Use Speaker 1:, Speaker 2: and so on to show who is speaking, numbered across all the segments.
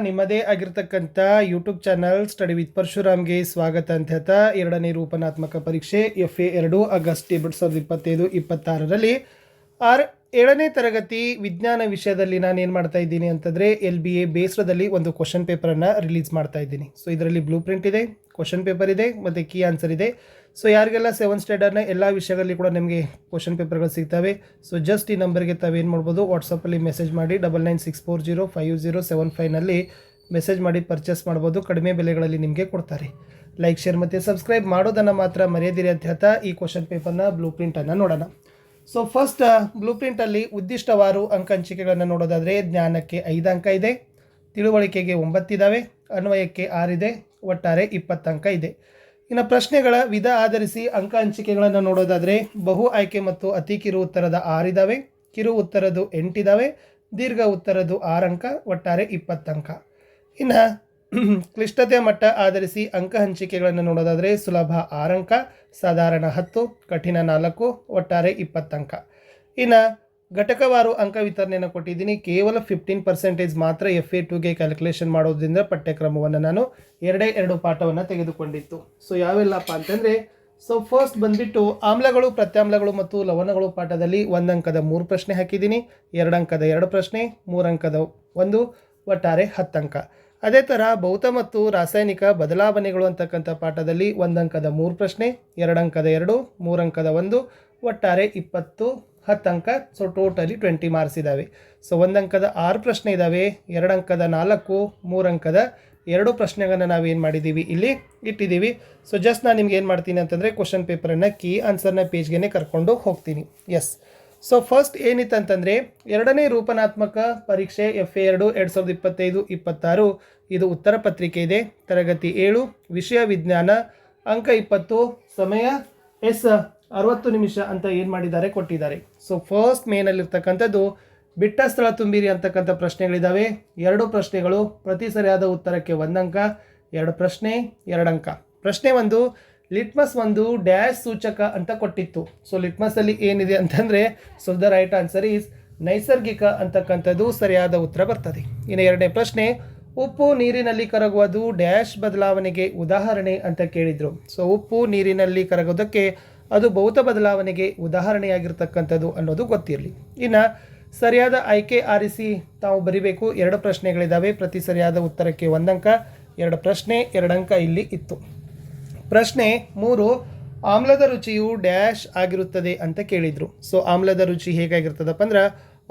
Speaker 1: ನಿಮ್ಮದೇ ಆಗಿರ್ತಕ್ಕಂಥ YouTube channel study with ಪರಶುರಾಮ್ಗೆ ಸ್ವಾಗತ ಅಂತ ಹೇಳ್ತಾ ಎರಡನೇ ರೂಪನಾತ್ಮಕ ಪರೀಕ್ಷೆ FA2 ಆಗಸ್ಟ್ 2025-26ರಲ್ಲಿ 7ನೇ ತರಗತಿ ವಿಜ್ಞಾನ ವಿಷಯದಲ್ಲಿ ನಾನು ಏನು ಮಾಡ್ತಾ ಇದ್ದೀನಿ ಅಂತಂದರೆ LBA ಬೇಸ್ರದಲ್ಲಿ ಒಂದು ಕ್ವಶನ್ ಪೇಪರನ್ನು ರಿಲೀಸ್ ಮಾಡ್ತಾ ಇದ್ದೀನಿ. ಸೊ ಇದರಲ್ಲಿ ಬ್ಲೂ ಪ್ರಿಂಟ್ ಇದೆ, ಕ್ವಶನ್ ಪೇಪರ್ ಇದೆ ಮತ್ತು ಕೀ ಆನ್ಸರ್ ಇದೆ. ಸೊ ಯಾರಿಗೆಲ್ಲ 7 ಸ್ಟ್ಯಾಂಡರ್ಡ್ನ ಎಲ್ಲ ವಿಷಯಗಳಲ್ಲಿ ಕೂಡ ನಿಮಗೆ ಕ್ವಶನ್ ಪೇಪರ್ಗಳು ಸಿಗ್ತವೆ. ಸೊ ಜಸ್ಟ್ ಈ ನಂಬರ್ಗೆ ತಾವೇನು ಮಾಡ್ಬೋದು, ವಾಟ್ಸಪ್ಪಲ್ಲಿ ಮೆಸೇಜ್ ಮಾಡಿ 9964050759ನಲ್ಲಿ ಮೆಸೇಜ್ ಮಾಡಿ ಪರ್ಚೇಸ್ ಮಾಡ್ಬೋದು. ಕಡಿಮೆ ಬೆಲೆಗಳಲ್ಲಿ ನಿಮಗೆ ಕೊಡ್ತಾರೆ. ಲೈಕ್, ಶೇರ್ ಮತ್ತು ಸಬ್ಸ್ಕ್ರೈಬ್ ಮಾಡೋದನ್ನು ಮಾತ್ರ ಮರೆಯದಿರಿ ಅಂತ ಹೇಳ್ತಾ ಈ ಕ್ವಶನ್ ಪೇಪರ್ನ ಬ್ಲೂ ಪ್ರಿಂಟನ್ನು ನೋಡೋಣ. ಸೊ ಫಸ್ಟ್ ಬ್ಲೂ ಪ್ರಿಂಟಲ್ಲಿ ಉದ್ದಿಷ್ಟವಾರು ಅಂಕ ಹಂಚಿಕೆಗಳನ್ನು ನೋಡೋದಾದರೆ ಜ್ಞಾನಕ್ಕೆ 5 ಅಂಕ ಇದೆ, ತಿಳುವಳಿಕೆಗೆ 9 ಇದ್ದಾವೆ, ಅನ್ವಯಕ್ಕೆ 6 ಇದೆ, ಒಟ್ಟಾರೆ 20 ಅಂಕ ಇದೆ. ಇನ್ನು ಪ್ರಶ್ನೆಗಳ ವಿಧ ಆಧರಿಸಿ ಅಂಕ ಹಂಚಿಕೆಗಳನ್ನು ನೋಡೋದಾದರೆ ಬಹು ಆಯ್ಕೆ ಮತ್ತು ಅತಿ ಕಿರು ಉತ್ತರದ 6 ಇದ್ದಾವೆ, ಕಿರು ಉತ್ತರದ್ದು 8 ಇದ್ದಾವೆ, ದೀರ್ಘ ಉತ್ತರದ್ದು 6 ಅಂಕ, ಒಟ್ಟಾರೆ 20 ಅಂಕ. ಇನ್ನು ಕ್ಲಿಷ್ಟತೆ ಮಟ್ಟ ಆಧರಿಸಿ ಅಂಕ ಹಂಚಿಕೆಗಳನ್ನು ನೋಡೋದಾದರೆ ಸುಲಭ 6 ಅಂಕ, ಸಾಧಾರಣ 10, ಕಠಿಣ 4, ಒಟ್ಟಾರೆ 20 ಅಂಕ. ಇನ್ನು ಘಟಕವಾರು ಅಂಕ ವಿತರಣೆಯನ್ನು ಕೊಟ್ಟಿದ್ದೀನಿ. ಕೇವಲ 15% ಮಾತ್ರ FA2ಗೆ ಕ್ಯಾಲ್ಕುಲೇಷನ್ ಮಾಡೋದ್ರಿಂದ ಪಠ್ಯಕ್ರಮವನ್ನು ನಾನು 2 ಪಾಠವನ್ನು ತೆಗೆದುಕೊಂಡಿತ್ತು. ಸೊ ಯಾವೆಲ್ಲಪ್ಪ ಅಂತಂದರೆ, ಸೊ ಫಸ್ಟ್ ಬಂದುಬಿಟ್ಟು ಆಮ್ಲಗಳು, ಪ್ರತ್ಯಾಮ್ಲಗಳು ಮತ್ತು ಲವಣಗಳು ಪಾಠದಲ್ಲಿ 1 ಅಂಕದ 3 ಪ್ರಶ್ನೆ ಹಾಕಿದ್ದೀನಿ, 2 ಅಂಕದ 2 ಪ್ರಶ್ನೆ, 3 ಅಂಕದ 1, ಒಟ್ಟಾರೆ 10 ಅಂಕ. ಅದೇ ಥರ ಭೌತ ಮತ್ತು ರಾಸಾಯನಿಕ ಬದಲಾವಣೆಗಳು ಅಂತಕ್ಕಂಥ ಪಾಠದಲ್ಲಿ 1 ಅಂಕದ 3 ಪ್ರಶ್ನೆ, 2 ಅಂಕದ 2, 3 ಅಂಕದ 1, ಒಟ್ಟಾರೆ 20, 10 ಅಂಕ. ಸೊ ಟೋಟಲಿ 20 ಮಾರ್ಕ್ಸ್ ಇದ್ದಾವೆ. ಸೊ 1 ಅಂಕದ 6 ಪ್ರಶ್ನೆ ಇದ್ದಾವೆ, 2 ಅಂಕದ 4, 3 ಅಂಕದ 2 ಪ್ರಶ್ನೆಗಳನ್ನು ನಾವೇನು ಮಾಡಿದ್ದೀವಿ, ಇಲ್ಲಿ ಇಟ್ಟಿದ್ದೀವಿ. ಸೊ ಜಸ್ಟ್ ನಾನು ನಿಮ್ಗೆ ಏನು ಮಾಡ್ತೀನಿ ಅಂತಂದರೆ ಕ್ವಶನ್ ಪೇಪರನ್ನು ಕೀ ಆನ್ಸರ್ನ ಪೇಜ್ಗೆ ಕರ್ಕೊಂಡು ಹೋಗ್ತೀನಿ. ಎಸ್, ಸೊ ಫಸ್ಟ್ ಏನಿತ್ತು ಅಂತಂದರೆ 2ನೇ ರೂಪನಾತ್ಮಕ ಪರೀಕ್ಷೆ FA2 2025-26 ಇದು ಉತ್ತರ ಪತ್ರಿಕೆ ಇದೆ. ತರಗತಿ 7, ವಿಷಯ ವಿಜ್ಞಾನ, ಅಂಕ 20, ಸಮಯ 60 ನಿಮಿಷ ಅಂತ ಏನು ಮಾಡಿದ್ದಾರೆ ಕೊಟ್ಟಿದ್ದಾರೆ. ಸೊ ಫಸ್ಟ್ ಮೇನಲ್ಲಿರ್ತಕ್ಕಂಥದ್ದು ಬಿಟ್ಟ ಸ್ಥಳ ತುಂಬಿರಿ ಅಂತಕ್ಕಂಥ ಪ್ರಶ್ನೆಗಳಿದ್ದಾವೆ. 2 ಪ್ರಶ್ನೆಗಳು, ಪ್ರತಿ ಸರಿಯಾದ ಉತ್ತರಕ್ಕೆ 1 ಅಂಕ, 2 ಪ್ರಶ್ನೆ 2 ಅಂಕ. ಪ್ರಶ್ನೆ 1 ಲಿಟ್ಮಸ್ ಒಂದು ಡ್ಯಾಶ್ ಸೂಚಕ ಅಂತ ಕೊಟ್ಟಿತ್ತು. ಸೊ ಲಿಟ್ಮಸಲ್ಲಿ ಏನಿದೆ ಅಂತಂದರೆ, so the right answer is ನೈಸರ್ಗಿಕ ಅಂತಕ್ಕಂಥದ್ದು ಸರಿಯಾದ ಉತ್ತರ ಬರ್ತದೆ. ಇನ್ನು 2ನೇ ಪ್ರಶ್ನೆ, ಉಪ್ಪು ನೀರಿನಲ್ಲಿ ಕರಗುವುದು ಡ್ಯಾಶ್ ಬದಲಾವಣೆಗೆ ಉದಾಹರಣೆ ಅಂತ ಕೇಳಿದರು. ಸೊ ಉಪ್ಪು ನೀರಿನಲ್ಲಿ ಕರಗೋದಕ್ಕೆ ಅದು ಭೌತ ಬದಲಾವಣೆಗೆ ಉದಾಹರಣೆಯಾಗಿರ್ತಕ್ಕಂಥದ್ದು ಅನ್ನೋದು ಗೊತ್ತಿರಲಿ. ಇನ್ನು ಸರಿಯಾದ ಆಯ್ಕೆ ಆರಿಸಿ ತಾವು ಬರಿಬೇಕು. 2 ಪ್ರಶ್ನೆಗಳಿದ್ದಾವೆ, ಪ್ರತಿ ಸರಿಯಾದ ಉತ್ತರಕ್ಕೆ 1 ಅಂಕ, 2 ಪ್ರಶ್ನೆ 2 ಅಂಕ ಇಲ್ಲಿ ಇತ್ತು. ಪ್ರಶ್ನೆ 3, ಆಮ್ಲದ ರುಚಿಯು ಡ್ಯಾಶ್ ಆಗಿರುತ್ತದೆ ಅಂತ ಕೇಳಿದರು. ಸೊ ಆಮ್ಲದ ರುಚಿ ಹೇಗಾಗಿರ್ತದಪ್ಪ ಅಂದ್ರೆ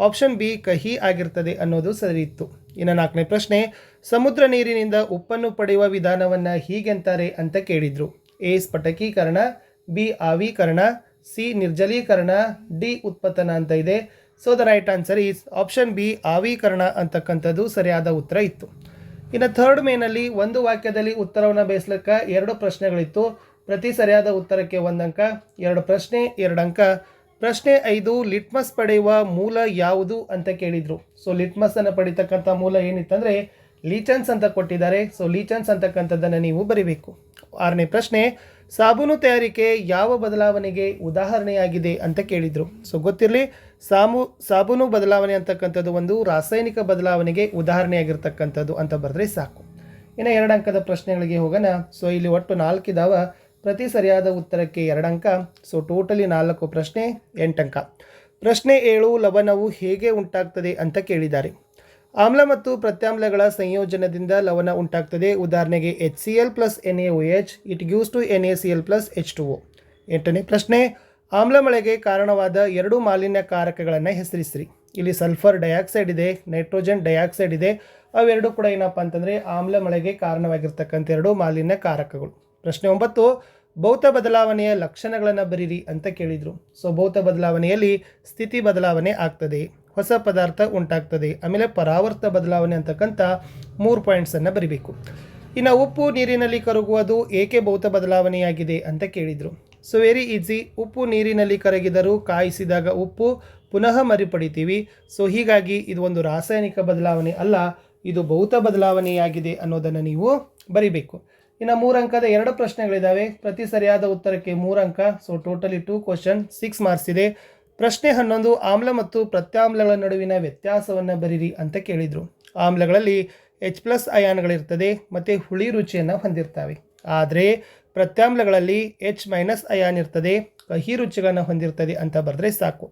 Speaker 1: ಆಪ್ಷನ್ ಬಿ ಕಹಿ ಆಗಿರ್ತದೆ ಅನ್ನೋದು ಸರಿ ಇತ್ತು. ಇನ್ನು 4ನೇ ಪ್ರಶ್ನೆ, ಸಮುದ್ರ ನೀರಿನಿಂದ ಉಪ್ಪನ್ನು ಪಡೆಯುವ ವಿಧಾನವನ್ನು ಹೀಗೆಂತಾರೆ ಅಂತ ಕೇಳಿದರು. ಎ ಸ್ಫಟಕೀಕರಣ, ಬಿ ಆವೀಕರಣ, ಸಿ ನಿರ್ಜಲೀಕರಣ, ಡಿ ಉತ್ಪತನ ಅಂತ ಇದೆ. So the right answer is option B ಆವೀಕರಣ ಅಂತಕ್ಕಂಥದ್ದು ಸರಿಯಾದ ಉತ್ತರ ಇತ್ತು. ಇನ್ನು ಥರ್ಡ್ ಮೇನಲ್ಲಿ ಒಂದು ವಾಕ್ಯದಲ್ಲಿ ಉತ್ತರವನ್ನು ಬೇಯಿಸ್ಲಿಕ್ಕೆ 2 ಪ್ರಶ್ನೆಗಳಿತ್ತು. ಪ್ರತಿ ಸರಿಯಾದ ಉತ್ತರಕ್ಕೆ 1 ಅಂಕ, 2 ಪ್ರಶ್ನೆ 2 ಅಂಕ. ಪ್ರಶ್ನೆ 5, ಲಿಟ್ಮಸ್ ಪಡೆಯುವ ಮೂಲ ಯಾವುದು ಅಂತ ಕೇಳಿದರು. ಸೊ ಲಿಟ್ಮಸನ್ನು ಪಡಿತಕ್ಕಂಥ ಮೂಲ ಏನಿತ್ತಂದರೆ ಲೀಚನ್ಸ್ ಅಂತ ಕೊಟ್ಟಿದ್ದಾರೆ. ಸೊ ಲೀಚನ್ಸ್ ಅಂತಕ್ಕಂಥದ್ದನ್ನು ನೀವು ಬರಿಬೇಕು. 6ನೇ ಪ್ರಶ್ನೆ, ಸಾಬೂನು ತಯಾರಿಕೆ ಯಾವ ಬದಲಾವಣೆಗೆ ಉದಾಹರಣೆಯಾಗಿದೆ ಅಂತ ಕೇಳಿದರು. ಸೊ ಗೊತ್ತಿರಲಿ, ಸಾಬೂನು ಬದಲಾವಣೆ ಅಂತಕ್ಕಂಥದ್ದು ಒಂದು ರಾಸಾಯನಿಕ ಬದಲಾವಣೆಗೆ ಉದಾಹರಣೆಯಾಗಿರ್ತಕ್ಕಂಥದ್ದು ಅಂತ ಬರೆದ್ರೆ ಸಾಕು. ಇನ್ನು 2 ಅಂಕದ ಪ್ರಶ್ನೆಗಳಿಗೆ ಹೋಗೋಣ. ಸೊ ಇಲ್ಲಿ ಒಟ್ಟು 4 ಇದ್ದಾವೆ, ಪ್ರತಿ ಸರಿಯಾದ ಉತ್ತರಕ್ಕೆ 2 ಅಂಕ. ಸೊ ಟೋಟಲಿ 4 ಪ್ರಶ್ನೆ 8 ಅಂಕ. ಪ್ರಶ್ನೆ 7, ಲವಣವು ಹೇಗೆ ಉಂಟಾಗ್ತದೆ ಅಂತ ಕೇಳಿದ್ದಾರೆ. ಆಮ್ಲ ಮತ್ತು ಪ್ರತ್ಯಾಮ್ಲಗಳ ಸಂಯೋಜನದಿಂದ ಲವಣ ಉಂಟಾಗ್ತದೆ. ಉದಾಹರಣೆಗೆ HCl + NaOH, it gives to NaCl + H2O. 8ನೇ ಪ್ರಶ್ನೆ, ಆಮ್ಲ ಮಳೆಗೆ ಕಾರಣವಾದ 2 ಮಾಲಿನ್ಯಕಾರಕಗಳನ್ನು ಹೆಸರಿಸಿರಿ. ಇಲ್ಲಿ ಸಲ್ಫರ್ ಡೈಆಕ್ಸೈಡ್ ಇದೆ, ನೈಟ್ರೋಜನ್ ಡೈಆಕ್ಸೈಡ್ ಇದೆ. ಅವೆರಡು ಕೂಡ ಏನಪ್ಪ ಅಂತಂದರೆ ಆಮ್ಲ ಮಳೆಗೆ ಕಾರಣವಾಗಿರ್ತಕ್ಕಂಥ 2 ಮಾಲಿನ್ಯಕಾರಕಗಳು. ಪ್ರಶ್ನೆ 9, ಭೌತ ಬದಲಾವಣೆಯ ಲಕ್ಷಣಗಳನ್ನು ಬರೀರಿ ಅಂತ ಕೇಳಿದರು. ಸೊ ಭೌತ ಬದಲಾವಣೆಯಲ್ಲಿ ಸ್ಥಿತಿ ಬದಲಾವಣೆ ಆಗ್ತದೆ, ಹೊಸ ಪದಾರ್ಥ ಉಂಟಾಗ್ತದೆ, ಆಮೇಲೆ ಪರಾವರ್ತ ಬದಲಾವಣೆ ಅಂತಕ್ಕಂಥ 3 ಪಾಯಿಂಟ್ಸನ್ನು ಬರಿಬೇಕು. ಇನ್ನು ಉಪ್ಪು ನೀರಿನಲ್ಲಿ ಕರಗುವುದು ಏಕೆ ಭೌತ ಬದಲಾವಣೆಯಾಗಿದೆ ಅಂತ ಕೇಳಿದರು. ಸೊ ವೆರಿ ಈಸಿ, ಉಪ್ಪು ನೀರಿನಲ್ಲಿ ಕರಗಿದರೂ ಕಾಯಿಸಿದಾಗ ಉಪ್ಪು ಪುನಃ ಮರುಪಡಿತೀವಿ. ಸೊ ಹೀಗಾಗಿ ಇದು ಒಂದು ರಾಸಾಯನಿಕ ಬದಲಾವಣೆ ಅಲ್ಲ, ಇದು ಭೌತ ಬದಲಾವಣೆಯಾಗಿದೆ ಅನ್ನೋದನ್ನು ನೀವು ಬರಿಬೇಕು. ಇನ್ನು 3 ಅಂಕದ 2 ಪ್ರಶ್ನೆಗಳಿದ್ದಾವೆ, ಪ್ರತಿ ಸರಿಯಾದ ಉತ್ತರಕ್ಕೆ 3 ಅಂಕ. ಸೊ ಟೋಟಲಿ 2 ಕ್ವಶನ್ 6 ಮಾರ್ಕ್ಸ್ ಇದೆ. ಪ್ರಶ್ನೆ 11, ಆಮ್ಲ ಮತ್ತು ಪ್ರತ್ಯಾಮ್ಲಗಳ ನಡುವಿನ ವ್ಯತ್ಯಾಸವನ್ನು ಬರೀರಿ ಅಂತ ಕೇಳಿದರು. ಆಮ್ಲಗಳಲ್ಲಿ H+ ಅಯಾನ್ಗಳಿರ್ತದೆ ಮತ್ತು ಹುಳಿ ರುಚಿಯನ್ನು ಹೊಂದಿರ್ತವೆ. ಆದರೆ ಪ್ರತ್ಯಾಮ್ಲಗಳಲ್ಲಿ H- ಅಯಾನ್ ಇರ್ತದೆ, ಕಹಿ ರುಚಿಗಳನ್ನು ಹೊಂದಿರ್ತದೆ ಅಂತ ಬರೆದ್ರೆ ಸಾಕು.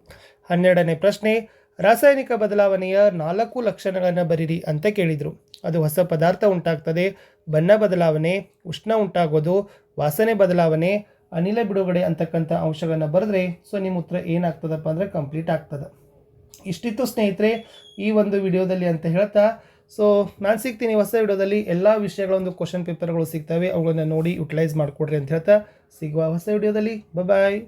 Speaker 1: 12ನೇ ಪ್ರಶ್ನೆ, ರಾಸಾಯನಿಕ ಬದಲಾವಣೆಯ 4 ಲಕ್ಷಣಗಳನ್ನು ಬರೀರಿ ಅಂತ ಕೇಳಿದರು. ಅದು ಹೊಸ ಪದಾರ್ಥ ಉಂಟಾಗ್ತದೆ, ಬಣ್ಣ ಬದಲಾವಣೆ, ಉಷ್ಣ ಉಂಟಾಗೋದು, ವಾಸನೆ ಬದಲಾವಣೆ, ಅನಿಲ ಬಿಡುಗಡೆ ಅಂತಕ್ಕಂಥ ಅಂಶಗಳನ್ನು ಬರೆದ್ರೆ ಸೊ ನಿಮ್ಮ ಉತ್ತರ ಏನಾಗ್ತದಪ್ಪ ಅಂದರೆ ಕಂಪ್ಲೀಟ್ ಆಗ್ತದೆ. ಇಷ್ಟಿತ್ತು ಸ್ನೇಹಿತರೆ ಈ ಒಂದು ವಿಡಿಯೋದಲ್ಲಿ ಅಂತ ಹೇಳ್ತಾ, ಸೊ ನಾನು ಸಿಗ್ತೀನಿ ಹೊಸ ವಿಡಿಯೋದಲ್ಲಿ. ಎಲ್ಲ ವಿಷಯಗಳೊಂದು ಕ್ವಶನ್ ಪೇಪರ್ಗಳು ಸಿಗ್ತವೆ, ಅವುಗಳನ್ನು ನೋಡಿ ಯುಟಿಲೈಸ್ ಮಾಡಿಕೊಡ್ರಿ ಅಂತ ಹೇಳ್ತಾ ಸಿಗುವ ಹೊಸ ವಿಡಿಯೋದಲ್ಲಿ. ಬಾಯ್.